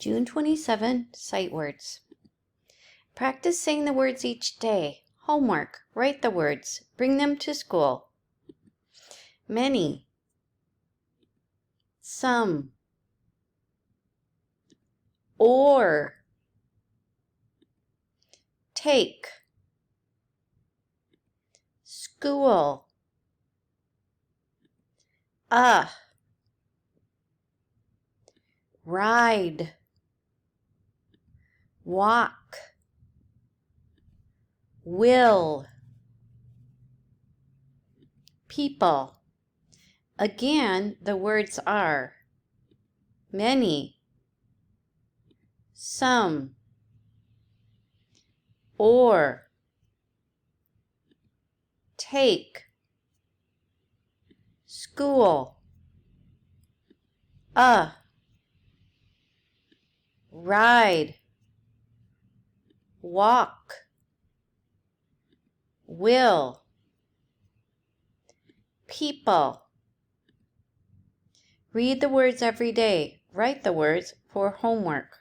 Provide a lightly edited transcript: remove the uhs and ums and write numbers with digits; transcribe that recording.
June 27, sight words. Practice saying the words each day. Homework. Write the words. Bring them to school. Many. Some. Or. Take. School. Ride. Walk. Will. People. Again, the words are many, some, or, take, school, ride, walk, will, people. Read the words every day. Write the words for homework.